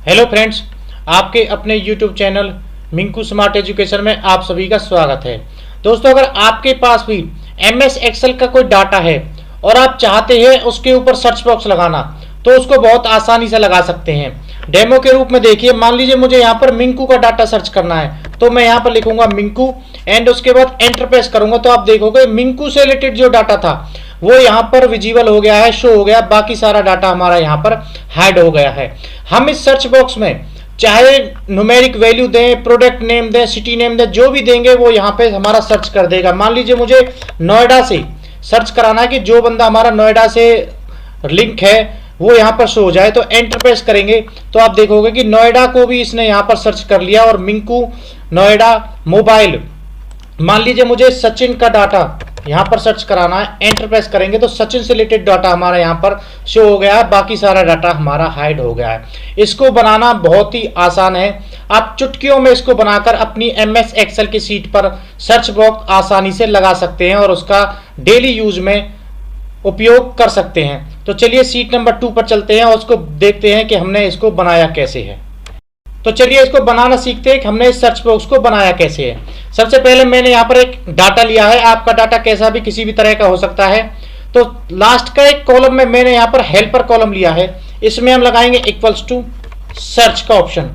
Hello friends, आपके अपने YouTube channel Minku smart education में आप सभी का स्वागत है। दोस्तों, अगर आपके पास भी एमएस एक्सेल का कोई डाटा है और आप चाहते हैं उसके ऊपर सर्च बॉक्स लगाना, तो उसको बहुत आसानी से लगा सकते हैं। डेमो के रूप में देखिए, मान लीजिए मुझे यहाँ पर मिंकू का डाटा सर्च करना है, तो मैं यहाँ पर लिखूंगा मिंकू एंड उसके बाद एंटर प्रेस करूंगा, तो आप देखोगे मिंकू से रिलेटेड जो डाटा था वो यहाँ पर विजिबल हो गया है, शो हो गया। बाकी सारा डाटा हमारा यहाँ पर हाइड हो गया है। हम इस सर्च बॉक्स में चाहे न्यूमेरिक वैल्यू दें, प्रोडक्ट नेम दें, सिटी नेम दें, जो भी देंगे वो यहाँ पे हमारा सर्च कर देगा। मान लीजिए मुझे नोएडा से सर्च कराना है कि जो बंदा हमारा नोएडा से लिंक है वो यहाँ पर शो हो जाए, तो एंटर प्रेस करेंगे तो आप देखोगे कि नोएडा को भी इसने यहाँ पर सर्च कर लिया और मिंकू नोएडा मोबाइल। मान लीजिए मुझे सचिन का डाटा यहाँ पर सर्च कराना है, एंटर प्रेस करेंगे तो सचिन से रिलेटेड डाटा हमारा यहाँ पर शो हो गया है। बाकी सारा डाटा हमारा हाइड हो गया है। इसको बनाना बहुत ही आसान है। आप चुटकियों में इसको बनाकर अपनी एमएस एक्सेल की शीट पर सर्च बॉक्स आसानी से लगा सकते हैं और उसका डेली यूज में उपयोग कर सकते हैं। तो चलिए शीट नंबर 2 पर चलते हैं और उसको देखते हैं कि हमने इसको बनाया कैसे है। तो चलिए इसको बनाना सीखते हैं कि हमने इस सर्च बॉक्स को बनाया कैसे है। सबसे पहले मैंने यहाँ पर एक डाटा लिया है। आपका डाटा कैसा भी किसी भी तरह का हो सकता है। तो लास्ट का एक कॉलम में मैंने यहाँ पर हेल्पर कॉलम लिया है। इसमें हम लगाएंगे इक्वल्स टू सर्च का ऑप्शन।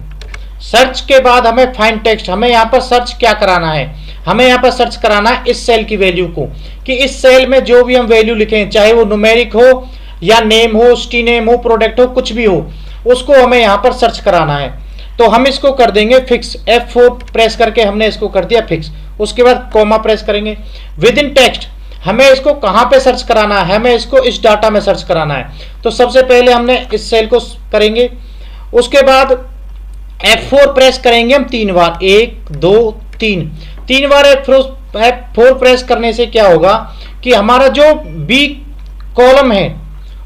सर्च के बाद हमें फाइंड टेक्स्ट, हमें यहाँ पर सर्च क्या कराना है, हमें यहाँ पर सर्च कराना है इस सेल की वैल्यू को, कि इस सेल में जो भी हम वैल्यू लिखें, चाहे वो न्यूमेरिक हो या नेम हो, सिटी नेम हो, प्रोडक्ट हो, कुछ भी हो, उसको हमें यहाँ पर सर्च कराना है। तो हम इसको कर देंगे फिक्स। F4 प्रेस करके हमने इसको कर दिया फिक्स। उसके बाद कॉमा प्रेस करेंगे। विद इन टेक्स्ट हमें इसको कहाँ पे सर्च कराना है, हमें इसको इस डाटा में सर्च कराना है। तो सबसे पहले हमने इस सेल को करेंगे। उसके बाद F4 प्रेस करेंगे हम 3 बार, 1 2 3 बार F4 प्रेस करने से क्या होगा कि हमारा जो बी कॉलम है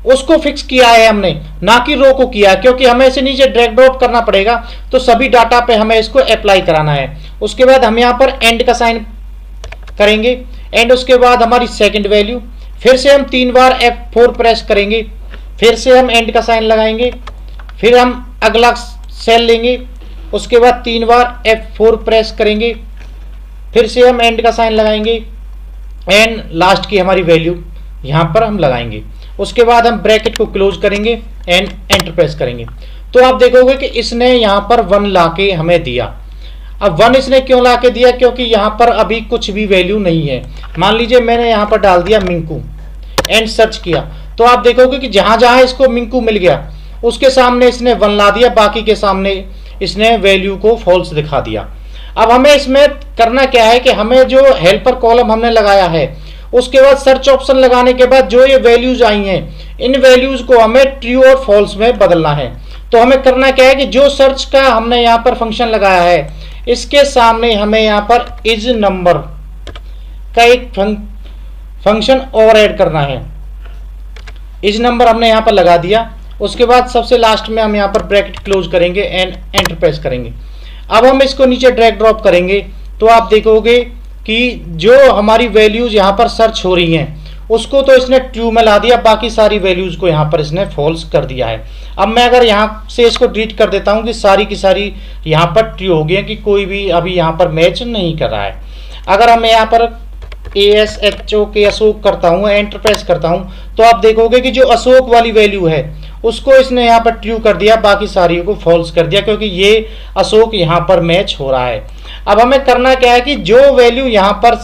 उसको फिक्स किया है हमने, ना कि रो को किया, क्योंकि हमें इसे नीचे ड्रैग ड्रॉप करना पड़ेगा। तो सभी डाटा पे हमें इसको अप्लाई कराना है। उसके बाद हम यहाँ पर एंड का साइन करेंगे एंड उसके बाद हमारी सेकंड वैल्यू, फिर से हम 3 बार F4 प्रेस करेंगे, फिर से हम एंड का साइन लगाएंगे, फिर हम अगला सेल लेंगे, उसके बाद 3 बार F4 प्रेस करेंगे, फिर से हम एंड का साइन लगाएंगे एंड लास्ट की हमारी वैल्यू यहाँ पर हम लगाएंगे। उसके बाद हम ब्रैकेट को क्लोज करेंगे एंड एंटर प्रेस करेंगे। तो आप देखोगे कि इसने यहाँ पर 1 लाके हमें दिया। अब 1 इसने क्यों लाके दिया, क्योंकि यहाँ पर अभी कुछ भी वैल्यू नहीं है। मान लीजिए मैंने यहाँ पर डाल दिया मिंकू एंड सर्च किया, तो आप देखोगे कि जहां जहां इसको मिंकू मिल गया उसके सामने इसने 1 ला दिया, बाकी के सामने इसने वैल्यू को फॉल्स दिखा दिया। अब हमें इसमें करना क्या है कि हमें जो हेल्पर कॉलम हमने लगाया है उसके बाद सर्च ऑप्शन लगाने के बाद जो ये वैल्यूज आई हैं, इन वैल्यूज को हमें ट्रू और फॉल्स में बदलना है। तो हमें करना क्या है कि जो सर्च का हमने यहाँ पर फंक्शन लगाया है इसके सामने हमें यहाँ पर इज नंबर का एक फंक्शन और ऐड करना है। इज नंबर हमने यहाँ पर लगा दिया। उसके बाद सबसे लास्ट में हम यहाँ पर ब्रैकेट क्लोज करेंगे एंड एंटर प्रेस करेंगे। अब हम इसको नीचे ड्रैग ड्रॉप करेंगे तो आप देखोगे कि जो हमारी वैल्यूज यहाँ पर सर्च हो रही हैं उसको तो इसने ट्रू में ला दिया, बाकी सारी वैल्यूज को यहाँ पर इसने फॉल्स कर दिया है। अब मैं अगर यहाँ से इसको डिलीट कर देता हूँ कि सारी की सारी यहाँ पर ट्रू हो गई है, कि कोई भी अभी यहाँ पर मैच नहीं कर रहा है। अगर हम यहाँ पर ASHOK अशोक करता हूँ, एंटर प्रेस करता हूँ, तो आप देखोगे कि जो अशोक वाली वैल्यू है उसको इसने यहाँ पर ट्रू कर दिया, बाकी सारी को फॉल्स कर दिया, क्योंकि ये अशोक यहाँ पर मैच हो रहा है। अब हमें करना क्या है कि जो वैल्यू यहाँ पर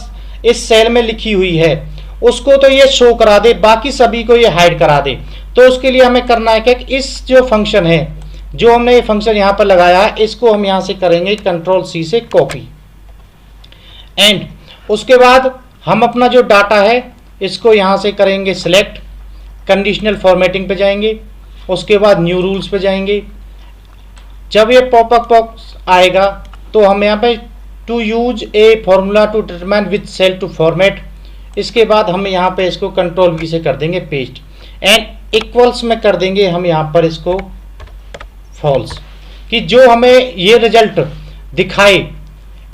इस सेल में लिखी हुई है उसको तो ये शो करा दे, बाकी सभी को ये हाइड करा दे। तो उसके लिए हमें करना है क्या कि इस जो फंक्शन है, जो हमने ये फंक्शन यहाँ पर लगाया है, इसको हम यहाँ से करेंगे Ctrl+C से कॉपी एंड उसके बाद हम अपना जो डाटा है इसको यहाँ से करेंगे सिलेक्ट, कंडीशनल फॉर्मेटिंग पे जाएंगे, उसके बाद न्यू रूल्स पे जाएंगे। जब ये पॉपअप बॉक्स आएगा तो हम यहाँ पे to use a formula to determine which cell to format, इसके बाद हम यहाँ पे इसको Ctrl+V से कर देंगे पेस्ट एंड इक्वल्स में कर देंगे हम यहाँ पर इसको फॉल्स, कि जो हमें ये रिजल्ट दिखाए।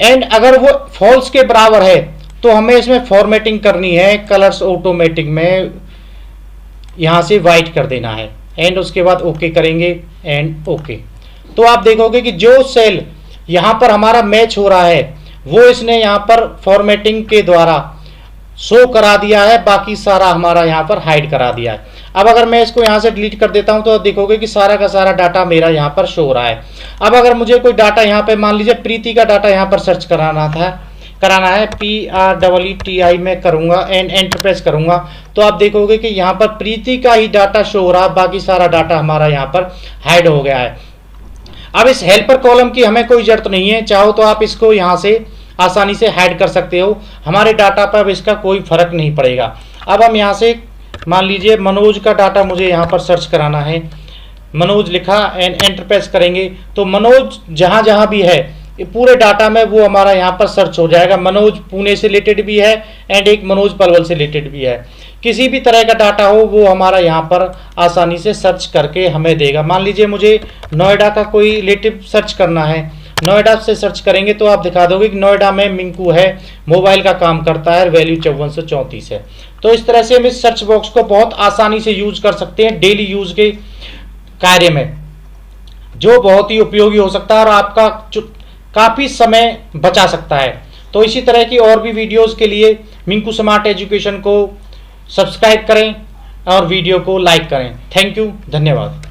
एंड अगर वो फॉल्स के बराबर है तो हमें इसमें फॉर्मेटिंग करनी है, कलर्स ऑटोमेटिक में यहाँ से वाइट कर देना है एंड उसके बाद ओके करेंगे एंड ओके। तो आप देखोगे कि जो सेल यहाँ पर हमारा मैच हो रहा है वो इसने यहाँ पर फॉर्मेटिंग के द्वारा शो करा दिया है, बाकी सारा हमारा यहाँ पर हाइड करा दिया है। अब अगर मैं इसको यहाँ से डिलीट कर देता हूँ तो देखोगे कि सारा का सारा डाटा मेरा यहाँ पर शो हो रहा है। अब अगर मुझे कोई डाटा यहाँ पे मान लीजिए प्रीति का डाटा यहाँ पर सर्च कराना है, PREETI में करूंगा एंड एंटर प्रेस करूंगा तो आप देखोगे कि यहाँ पर प्रीति का ही डाटा शो हो रहा है, बाकी सारा डाटा हमारा यहाँ पर हाइड हो गया है। अब इस हेल्पर कॉलम की हमें कोई जरूरत नहीं है, चाहो तो आप इसको यहाँ से आसानी से हाइड कर सकते हो, हमारे डाटा पर अब इसका कोई फर्क नहीं पड़ेगा। अब हम यहाँ से मान लीजिए मनोज का डाटा मुझे यहाँ पर सर्च कराना है, मनोज लिखा एंड एंटर प्रेस करेंगे तो मनोज जहाँ जहाँ भी है पूरे डाटा में वो हमारा यहाँ पर सर्च हो जाएगा। मनोज पुणे से रिलेटेड भी है एंड एक मनोज पलवल से रिलेटेड भी है, किसी भी तरह का डाटा हो वो हमारा यहाँ पर आसानी से सर्च करके हमें देगा। मान लीजिए मुझे नोएडा का कोई रिलेटिव सर्च करना है, नोएडा से सर्च करेंगे तो आप दिखा दोगे कि नोएडा में मिंकू है, मोबाइल का काम करता है, वैल्यू 5434 है। तो इस तरह से हम इस सर्च बॉक्स को बहुत आसानी से यूज कर सकते हैं डेली यूज के कार्य में, जो बहुत ही उपयोगी हो सकता है और आपका काफ़ी समय बचा सकता है। तो इसी तरह की और भी वीडियोस के लिए मिंकू स्मार्ट एजुकेशन को सब्सक्राइब करें और वीडियो को लाइक करें। थैंक यू, धन्यवाद।